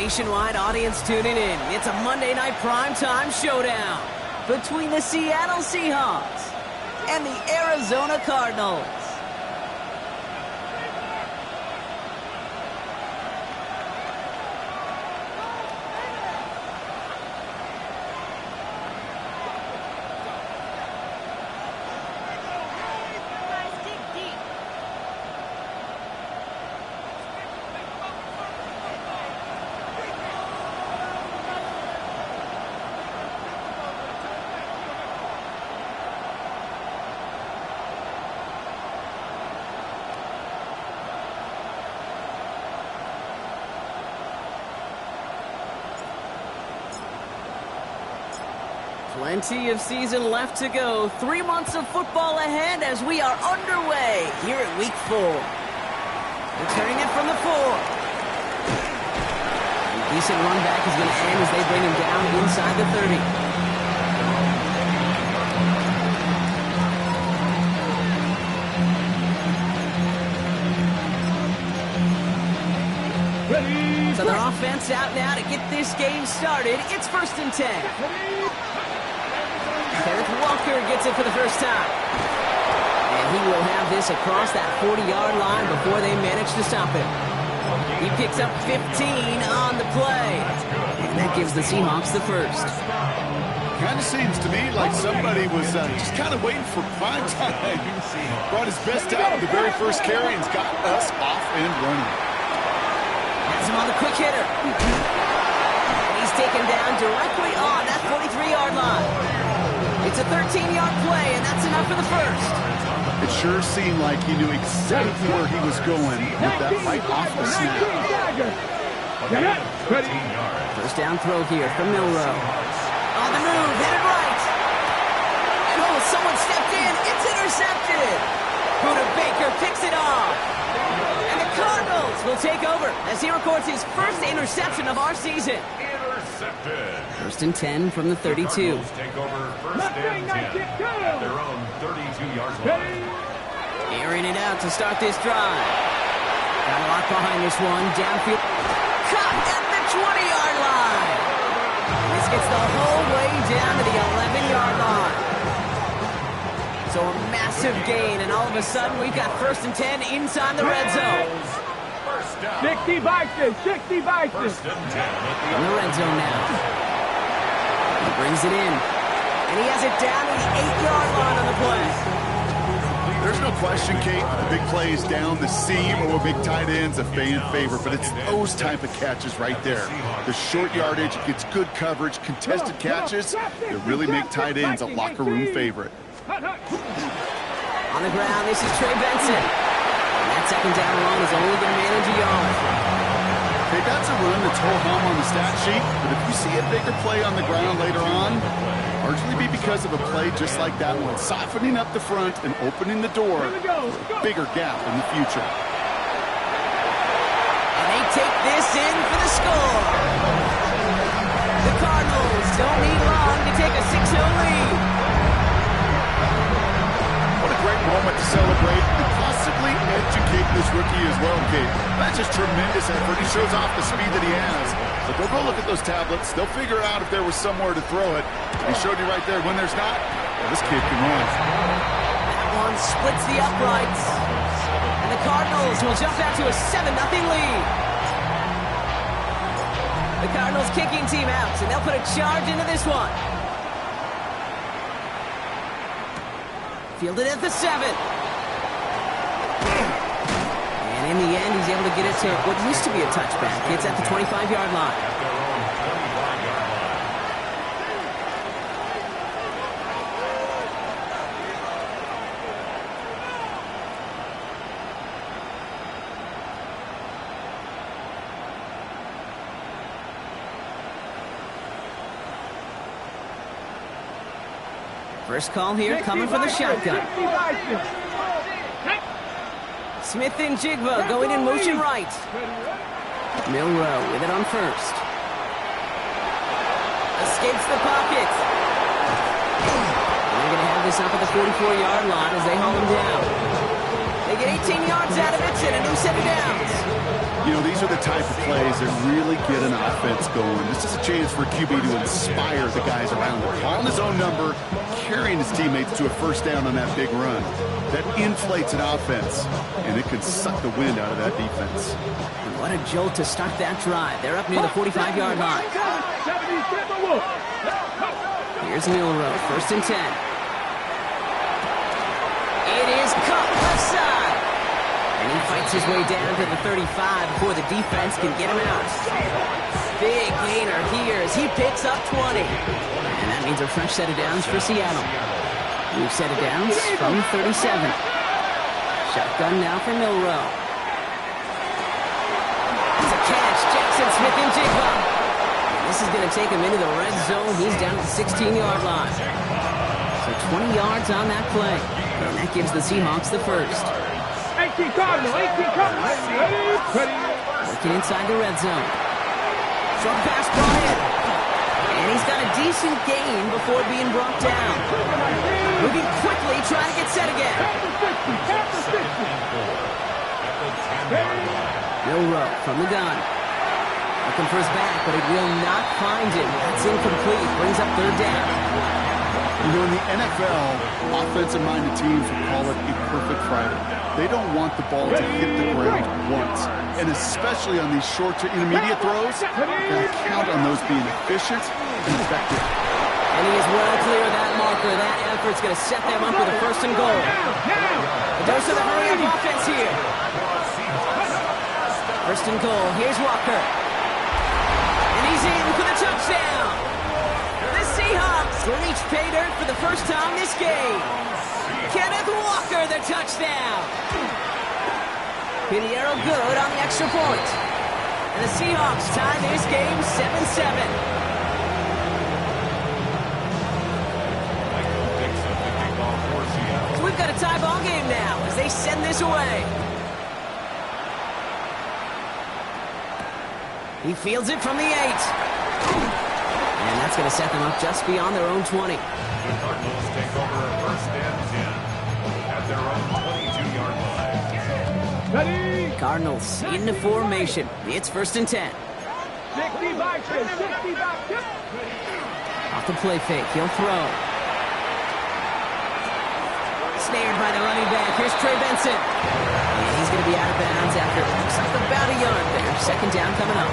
nationwide audience tuning in. It's a Monday night primetime showdown between the Seattle Seahawks and the Arizona Cardinals. Plenty of season left to go. 3 months of football ahead as we are underway here at Week 4. Returning it from the 4. A decent run back is going to end as they bring him down inside the 30. Ready. So their offense out now to get this game started. It's 1st and 10. Kenneth Walker gets it for the first time. And he will have this across that 40-yard line before they manage to stop him. He picks up 15 on the play. And that gives the Seahawks the first. Kind of seems to me like somebody was just kind of waiting for prime time. Brought his best out with the very first carry and's got us off and running. Has him on the quick hitter. And he's taken down directly on that 43-yard line. It's a 13-yard play, and that's enough for the first. It sure seemed like he knew exactly where he was going with that right off the snap. First down throw here from Milrow. On the move, hit it right. And oh, someone stepped in. It's intercepted. Buda Baker picks it off. And the Cardinals will take over as he records his first interception of our season. Intercepted. 1st and 10 from the 32. Cardinals take over 1st and 10 at their own 32-yard line. Airing it out to start this drive. Got a lot behind this one. Downfield. Caught at the 20-yard line. This gets the whole way down to the 11-yard line. So a massive gain, and all of a sudden we've got 1st and 10 inside the red zone. 60 Vikings, 60 Vikings. 1st and 10 in the red zone now. He brings it in, and he has it down to the 8-yard line on the play. There's no question, Kate, the big plays down the seam or big tight ends a fan favorite, but it's those type of catches right there. The short yardage, gets good coverage, contested catches that really make tight ends a locker room favorite. On the ground, this is Trey Benson. And that 2nd down run is only going to manage a yard. Okay, that's a run that's ho-hum on the stat sheet, but if you see a bigger play on the ground later on, largely be because of a play just like that one, softening up the front and opening the door for a bigger gap in the future. And they take this in for the score. The Cardinals don't need long to take a 6-0 lead. What a great moment to celebrate and possibly educate this rookie as well, Kate. That's just tremendous effort. He shows off the speed that he has. But they'll go look at those tablets. They'll figure out if there was somewhere to throw it. He showed you right there. When there's not, well, this kid can run. That one splits the uprights. And the Cardinals will jump out to a 7-0 lead. The Cardinals kicking team out, and they'll put a charge into this one. Fielded at the 7. And in the end, he's able to get it to what used to be a touchback. It's at the 25-yard line. First call here coming from the shotgun. Smith and Jigba going in motion right. Milrow with it on first. Escapes the pocket. And they're going to have this up at the 44-yard line as they haul him down. They get 18 yards out of it and a new set of downs. You know, these are the type of plays that really get an offense going. This is a chance for QB to inspire the guys around him. Calling his own number, carrying his teammates to a first down on that big run. That inflates an offense, and it can suck the wind out of that defense. And what a jolt to start that drive. They're up near the 45-yard line. Here's Milrow, 1st and 10. It is cut left side. And he fights his way down to the 35 before the defense can get him out. Big gainer here as he picks up 20. And that means a fresh set of downs for Seattle. New set of downs from 37. Shotgun now for Milrow. It's a catch. Jackson Smith and Jigba. This is going to take him into the red zone. He's down at the 16-yard line. So 20 yards on that play. And that gives the Seahawks the first. 18 Cardinals, 18 Cardinals. Working inside the red zone. Short pass brought in. And he's got a decent gain before being brought down. Moving quickly, trying to get set again. Milrow from the gun. Looking for his back, but it will not find him. That's incomplete. Brings up 3rd down. You know, in the NFL, offensive-minded teams will call it a perfect Friday. They don't want the ball to hit the ground once. And especially on these short to intermediate throws, you gotta count on those being efficient and effective. And he is well clear of that marker. That effort's going to set them up with a 1st and goal. A dose of the hurry-up offense here. 1st and goal. Here's Walker. And he's in for the touchdown. The Seahawks reach pay dirt for the first time this game. Kenneth Walker, the touchdown. Pinheiro good on the extra point. And the Seahawks tie this game 7-7. So we've got a tie ball game now as they send this away. He fields it from the 8. And that's going to set them up just beyond their own 20. The Cardinals take over 1st and 10 at their own 22-yard line. Ready? Cardinals into formation. It's 1st and 10. 60 by 10, 60 by 10. Off the play fake. He'll throw. Snared by the running back. Here's Trey Benson. And he's going to be out of bounds after it looks like about a yard there. 2nd down coming up.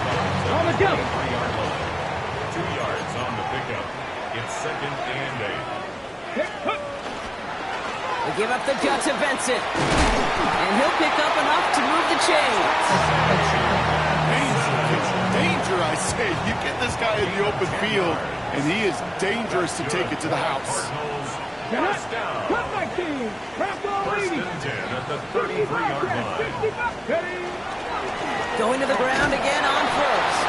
On the go. 3-yard line. 2 yards on the pickup. It's 2nd and 8. They give up the gut to Benson. And he'll pick up enough to move the chains. Danger, I say. You get this guy in the open field, and he is dangerous to take it to the house. First down. Cut my team. Craft all 1st 80. and 10 at the 33-yard line. 60 by 10. Going to the ground again on 1st.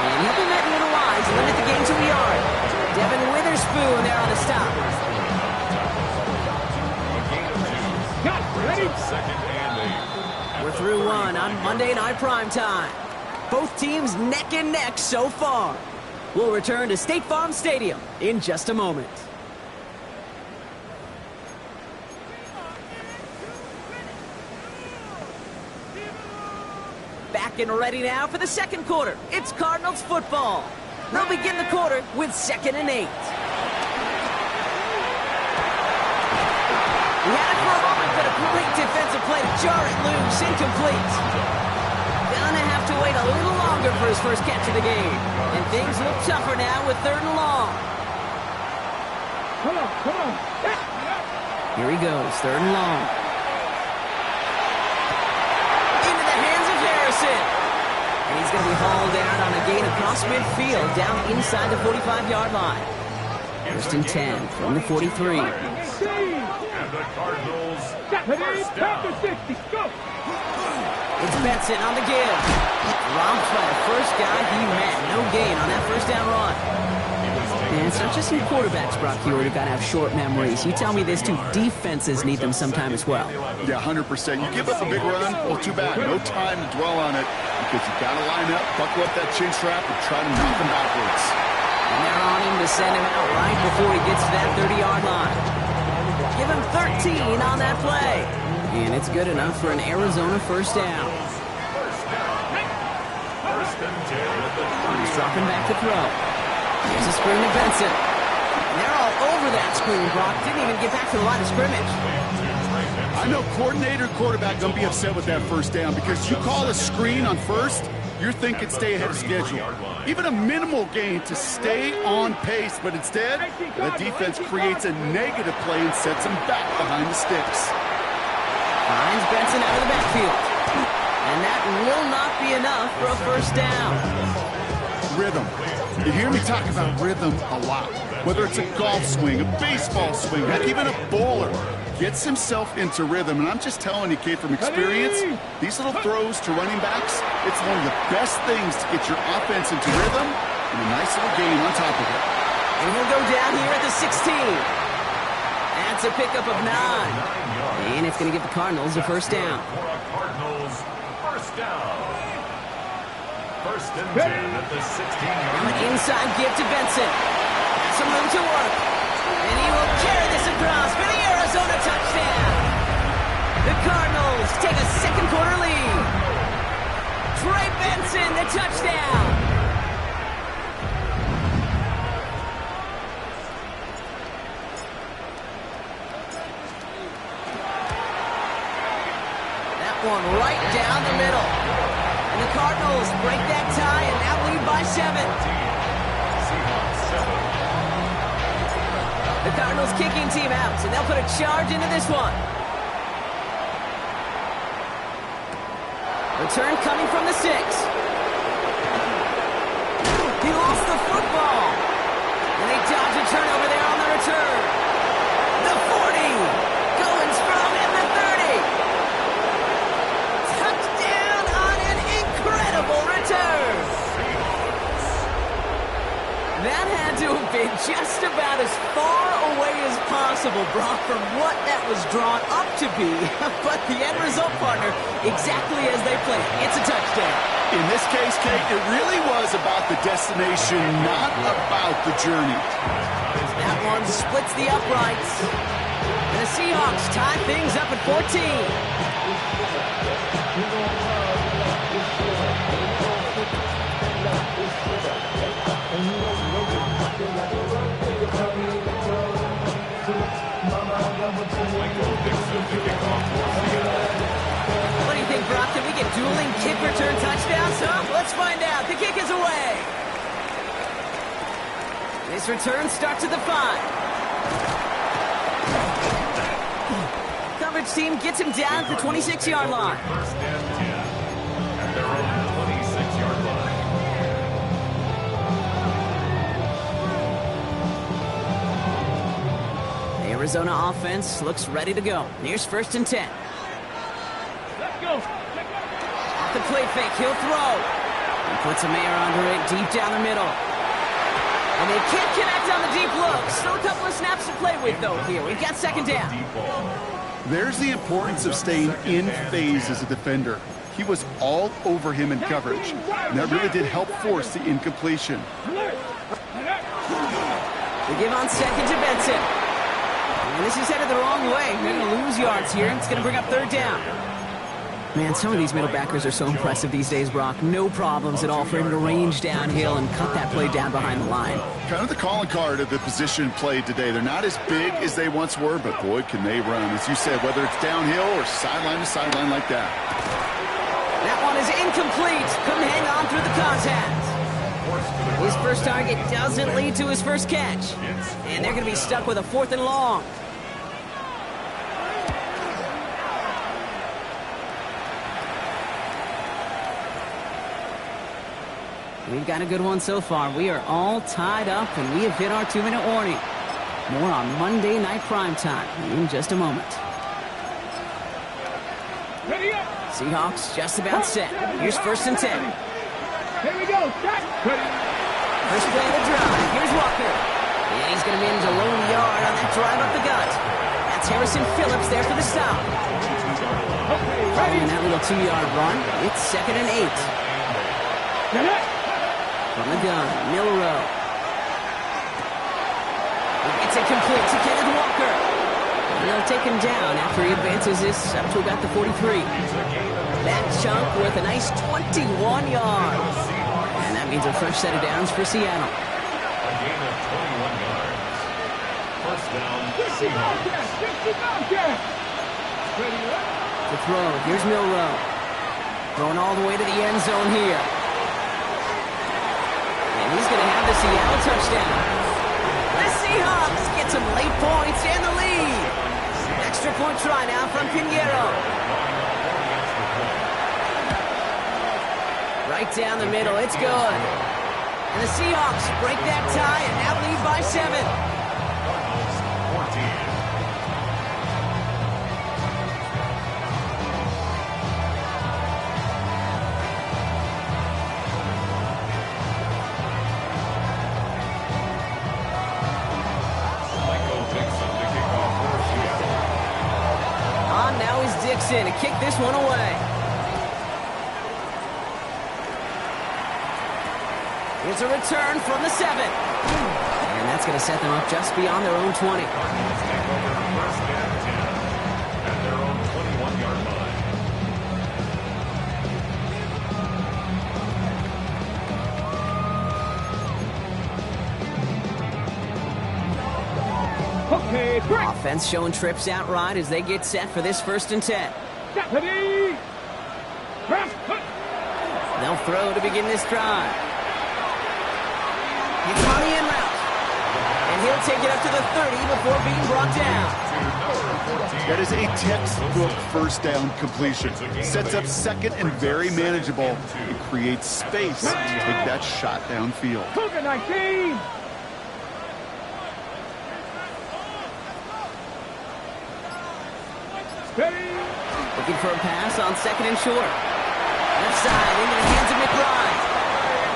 And he'll be met in the lines and limit the game to a yard. Devin Witherspoon there on the stop. A gain of 2. Cut. Ready? 2nd and 8. We're through one on Monday Night Primetime. Both teams neck and neck so far. We'll return to State Farm Stadium in just a moment. Back and ready now for the 2nd quarter. It's Cardinals football. They'll begin the quarter with 2nd and 8. He had it for a moment, but a great defensive play to jar it loose, incomplete. Gonna have to wait a little longer for his first catch of the game. And things look tougher now with 3rd and long. Come on, come on. Here he goes, 3rd and long. Into the hands of Harrison. And he's going to be hauled down on a gain across midfield, down inside the 45-yard line. 1st and 10 from the 43. And the Cardinals first down. 60. Go. It's Benson on the give. Romped by the first guy he met. No gain on that 1st down run. And it's not just some quarterbacks, Brock Huard, who got to have short memories. You tell me this too, defenses need them sometime as well. Yeah, 100%. You give up a big run, well, too bad. No time to dwell on it because you got to line up, buckle up that chin strap, and try to knock him backwards. And they're on him to send him out right before he gets to that 30-yard line. Give him 13 on that play. And it's good enough for an Arizona 1st down. First down. He's dropping back to throw. Here's a screen to Benson. And they're all over that screen, Brock. Didn't even get back to the line of scrimmage. I know coordinator quarterback going to be upset with that first down because you call a screen on first, you're thinking stay ahead of schedule. Even a minimal gain to stay on pace, but instead, the defense creates a negative play and sets them back behind the sticks. Finds Benson out of the backfield. And that will not be enough for a first down. Rhythm. You hear me talk about rhythm a lot. Whether it's a golf swing, a baseball swing, heck, even a bowler gets himself into rhythm. And I'm just telling you, kid, from experience, these little throws to running backs, it's one of the best things to get your offense into rhythm and a nice little gain on top of it. And he'll go down here at the 16. That's a pickup of 9. And it's going to give the Cardinals a first down. Cardinals first down. First and 10 at the 16-yard Now line. an inside give to Benson. Some room to work. And he will carry this across for the Arizona touchdown. The Cardinals take a second quarter lead. Trey Benson, the touchdown. That one right down the middle. And the Cardinals break that tie and now lead by 7. Seahawks 7. The Cardinals kicking team out, and they'll put a charge into this one. Return coming from the 6. He lost the football. And they dodge a turnover there on the return. The 40. Going strong at the 30. Touchdown on an incredible return. That had to have been just about as far away as possible, Brock, from what that was drawn up to be. But the end result, partner, exactly as they planned. It's a touchdown. In this case, Kate, it really was about the destination, not about the journey. That one splits the uprights. And the Seahawks tie things up at 14. What do you think, Brock? Can we get dueling kick return touchdowns? Huh? Let's find out. The kick is away. This return starts at the 5. Coverage team gets him down at the 26-yard line. First and 10 at their own 26-yard line. The Arizona offense looks ready to go. Here's first and 10. Let's go. Off the play fake, he'll throw. He puts a Mayer under it, deep down the middle. And they can't connect on the deep look. Still a couple of snaps to play with, though, here. We've got second down. There's the importance of staying in phase as a defender. He was all over him in coverage, and that really did help force the incompletion. They give on second to Benson. And this is headed the wrong way. They're going to lose yards here. It's going to bring up third down. Man, some of these middle backers are so impressive these days, Brock. No problems at all for him to range downhill and cut that play down behind the line. Kind of the calling card of the position played today. They're not as big as they once were, but boy, can they run. As you said, whether it's downhill or sideline to sideline like that. That one is incomplete. Couldn't hang on through the contact. His first target doesn't lead to his first catch. And they're going to be stuck with a 4th and long. We've got a good one so far. We are all tied up, and we have hit our 2-minute warning. More on Monday Night Primetime in just a moment. Ready up. Seahawks just about set. Here's first and 10. Here we go. Start. Ready. First play of the drive. Here's Walker. And he's going to manage a lone yard on that drive up the gut. That's Harrison Phillips there for the stop. Okay, ready. Following that little 2-yard run, it's second and 8. Get it. From the gun, Milrow. It's incomplete to Kenneth Walker. And they'll take him down after he advances this up to about the 43. That chunk worth a nice 21 yards. Means a fresh set of downs for Seattle. A gain of 21 yards. First down, Seahawks. To throw, here's Milrow. Throwing all the way to the end zone here. And he's going to have the Seattle touchdown. The Seahawks get some late points and the lead. Extra point try now from Pinheiro. Right down the middle, it's good. And the Seahawks break that tie and now lead by 7. Cardinals 14. Dixon to kick this one away. Here's a return from the 7. And that's going to set them up just beyond their own 20. Cardinals take over first and 10 at their own 21-yard line. Okay, break. Offense showing trips out right as they get set for this 1st and 10. Deputy. They'll throw to begin this drive. It's on the in route. And he'll take it up to the 30 before being brought down. That is a textbook first down completion. Sets up second and very manageable. It creates space to take that shot downfield. Cougar 19. Steady. Looking for a pass on 2nd and short. Left side into the hands of McBride.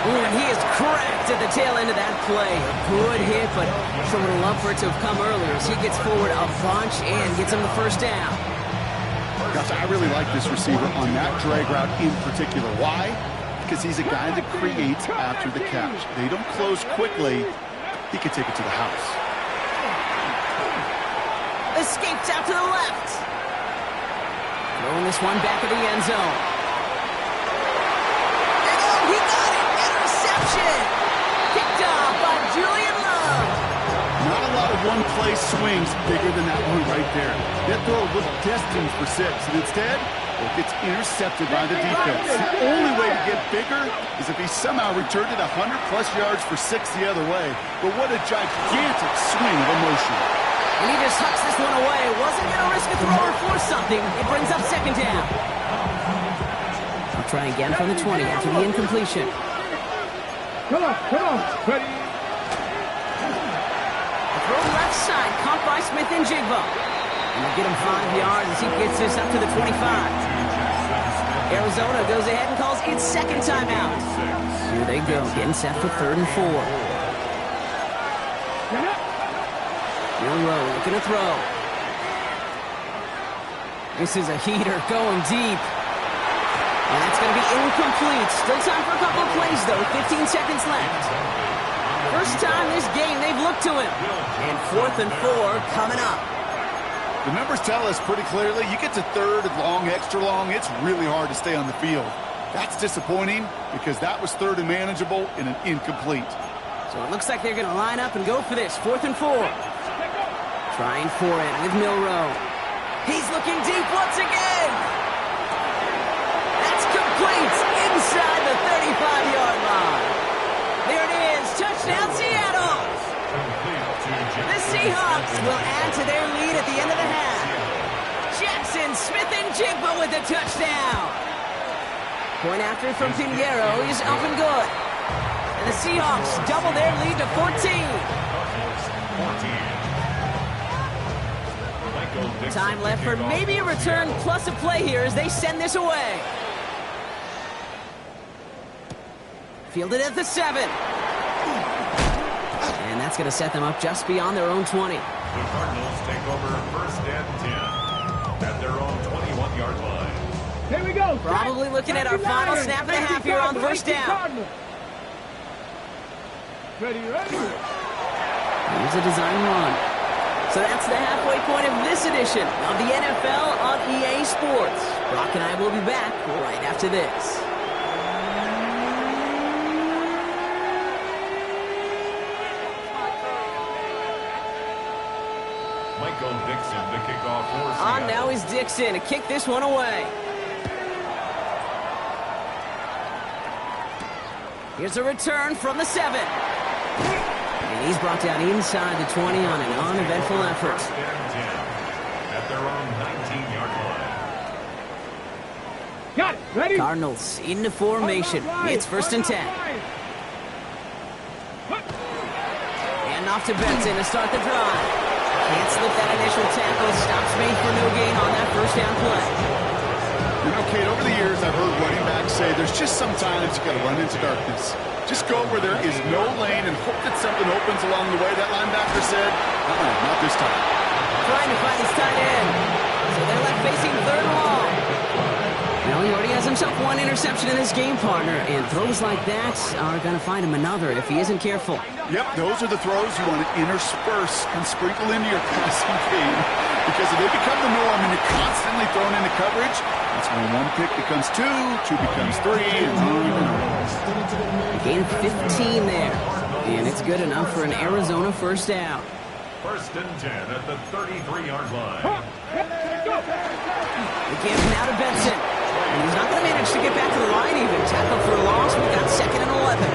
Ooh, and he is cracked at the tail end of that play. A good hit, but sure would have loved for it to have come earlier as he gets forward a bunch and gets him the 1st down. Gosh, I really like this receiver on that drag route in particular. Why? Because he's a guy that creates after the catch. They don't close quickly. He can take it to the house. Escapes out to the left. Throwing this one back of the end zone. And oh, he got it! Interception! Picked off by Julian Love. Not a lot of one-play swings bigger than that one right there. That throw looked destined for 6, and instead, it gets intercepted by the defense. The only way to get bigger is if he somehow returned it 100-plus yards for 6 the other way. But what a gigantic swing of emotion. And he just hucks this one away. Wasn't going to risk a throw or force something. It brings up 2nd down. I'll try again from the 20 after the incompletion. Come on. Ready. A throw left side, caught by Smith and Jigba. And they'll get him 5 yards as he gets this up to the 25. Arizona goes ahead and calls its 2nd timeout. Here they go, getting set for 3rd and 4. Milrow looking to throw. This is a heater going deep. And that's going to be incomplete. Still time for a couple of plays, though. 15 seconds left. First time this game they've looked to him. And 4th and 4 coming up. The numbers tell us pretty clearly, you get to 3rd and long, extra long, it's really hard to stay on the field. That's disappointing because that was 3rd and manageable and an incomplete. So it looks like they're going to line up and go for this. 4th and 4. Trying for it with Milrow. He's looking deep once again. That's complete inside the 35-yard line. There it is. Touchdown, Seattle. The Seahawks will add to their lead at the end of the half. Jackson, Smith, and Jigba with the touchdown. Point after from Pinheiro is up and good. And the Seahawks double their lead to 14. Time left for maybe a return plus a play here as they send this away. Fielded at the 7. And that's going to set them up just beyond their own 20. The Cardinals take over first and 10 at their own 21-yard line. Here we go. Probably looking at our final snap and a half here on first down. Ready. Here's a design run. So that's the halfway point of this edition of the NFL on EA Sports. Brock and I will be back right after this. Michael Dixon to kick off for Seattle. On now is Dixon to kick this one away. Here's a return from the 7. And he's brought down inside the 20 on an uneventful effort. First and 10 at their own 19-yard line. Got it. Ready? Cardinals into formation. It's first and 10. And off to Benson to start the drive. Can't slip that initial tackle. Stops made for no gain on that first down play. You know, Kate, over the years, I've heard running backs say there's just sometimes you got to run into darkness. Just go where there is no lane and hope that something opens along the way. That linebacker said, not this time. Trying to find his tight end. So they're left facing third and long. Now he already has himself one interception in this game, partner, and throws like that are going to find him another if he isn't careful. Yep, those are the throws you want to intersperse and sprinkle into your passing game. Because if they become the norm and you're constantly thrown into coverage, that's when one pick becomes two becomes three, and on. A gain of 15 there, and it's good enough for an Arizona first down. First and 10 at the 33-yard line. The give now to Benson. And he's not going to manage to get back to the line even. Tackle for a loss. We got second and 11.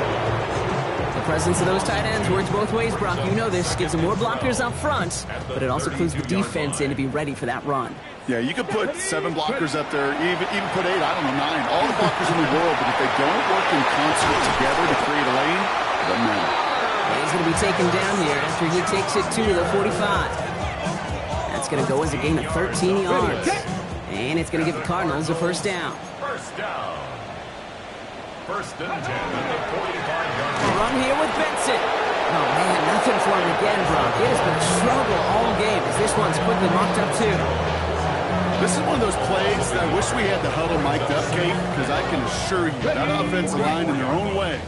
The presence of those tight ends works both ways, Brock. You know this. Gives them more blockers up front, but it also clues the defense in to be ready for that run. Yeah, you could put 7 blockers up there, even put 8, I don't know, 9. All the blockers in the world, but if they don't work in concert together to create a lane, it doesn't matter. He's going to be taken down here after he takes it to the 45. That's going to go as a gain of 13 yards. And it's going to give the Cardinals a first down. First down. First and 10 at the 45-yard line. Run here with Benson. Oh, man, nothing for him again, Brock. It has been a struggle all game as this one's quickly mocked up, too. This is one of those plays that I wish we had the huddle mic'd up, Kate, because I can assure you that offensive line in their own way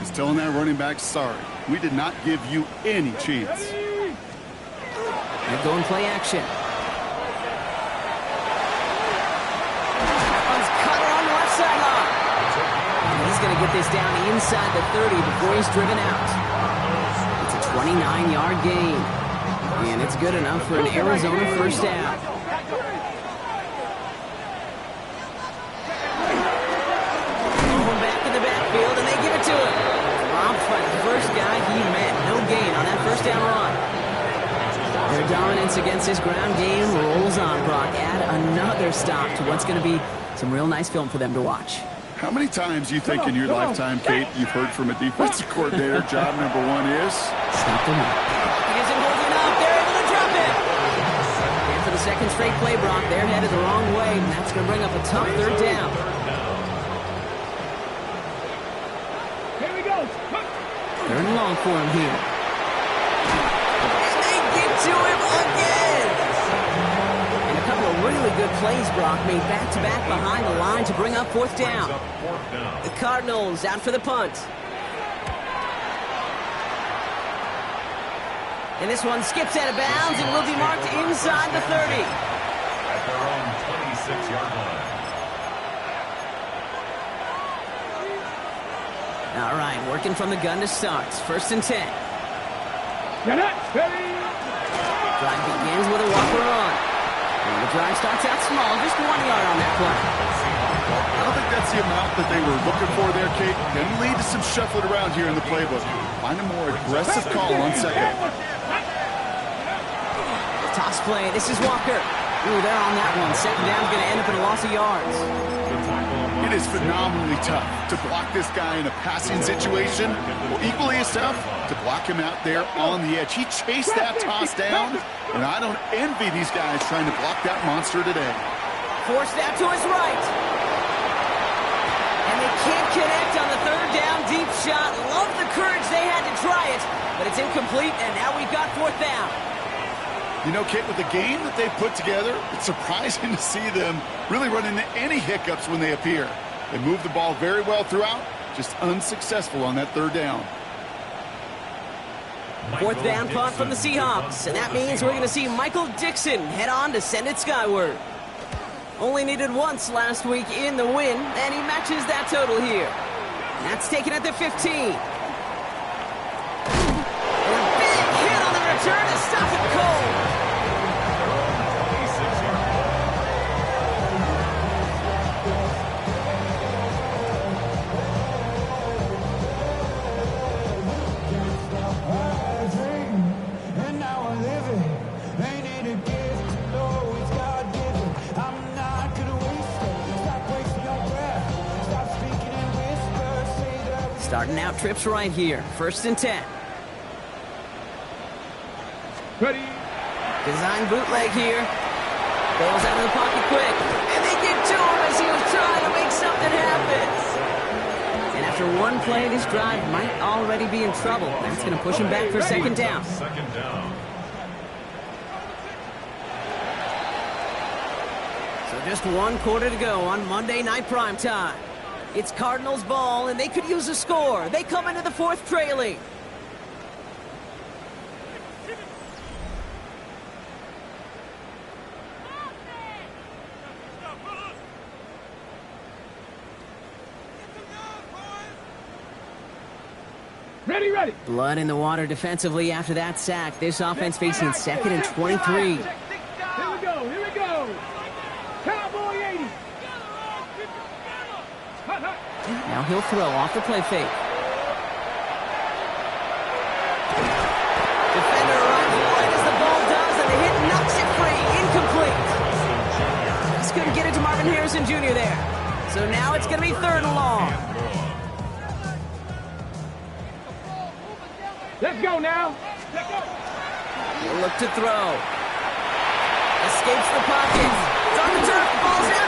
is telling that running back, sorry, we did not give you any chance. They go and play action. One's cut on the left sideline. He's going to get this down inside the 30 before he's driven out. It's a 29-yard gain. And it's good enough for an Arizona first down. Going back in the backfield, and they give it to him. Robbed by the first guy he met. No gain on that first down run. Their dominance against this ground game rolls on, Brock. Add another stop to what's going to be some real nice film for them to watch. How many times do you think in your lifetime, Kate, you've heard from a defensive coordinator, job number 1 is? Stop them up. He isn't holding up. They're able to drop it. And for the second straight play, Brock, they're headed the wrong way, and that's going to bring up a tough third down. Here we go. Third and long for him here. And they get to him again. And a couple of really good plays, Brock, made back-to-back behind the line to bring up fourth down. The Cardinals out for the punt. And this one skips out of bounds and will be marked inside the 30. At their own 26-yard line. All right, working from the gun to start. First and 10. Get it. Ready. Drive begins with a walker run. And the drive starts out small, just 1 yard on that play. I don't think that's the amount that they were looking for there, Kate. Can lead to some shuffling around here in the playbook. Find a more aggressive call on second. Toss play. This is Walker. Ooh, they're on that one. Second down's going to end up in a loss of yards. It is phenomenally tough to block this guy in a passing situation. Well, equally as tough to block him out there on the edge. He chased that toss down, and I don't envy these guys trying to block that monster today. Forced out to his right. And they can't connect on the third down deep shot. Love the courage they had to try it, but it's incomplete, and now we've got fourth down. You know, Kate, with the game that they put together, it's surprising to see them really run into any hiccups when they appear. They move the ball very well throughout, just unsuccessful on that third down. Fourth down punt from the Seahawks, and that means we're going to see Michael Dixon head on to send it skyward. Only needed once last week in the win, and he matches that total here. That's taken at the 15. And a big hit on the return to stop it cold. Starting out trips right here. 1st and 10. Ready. Design bootleg here. Goes out of the pocket quick. And they get to him as he was trying to make something happen. And after one play, this drive might already be in trouble. That's going to push him back for 2nd down. 2nd down. So just 1 quarter to go on Monday Night Primetime. It's Cardinals ball, and they could use a score. They come into the 4th trailing. Ready, ready. Blood in the water defensively after that sack. This offense facing 2nd and 23. Here we go, here we go. Cowboy 80. Hut, hut. Now he'll throw off the play fake. Defender arrives right as the ball does, and the hit knocks it free. Incomplete. Just couldn't get it to Marvin Harrison Jr. there. So now it's going to be 3rd and long. Let's go now. Let's go. He'll look to throw. Escapes the pocket. It's on the turf. Ball's out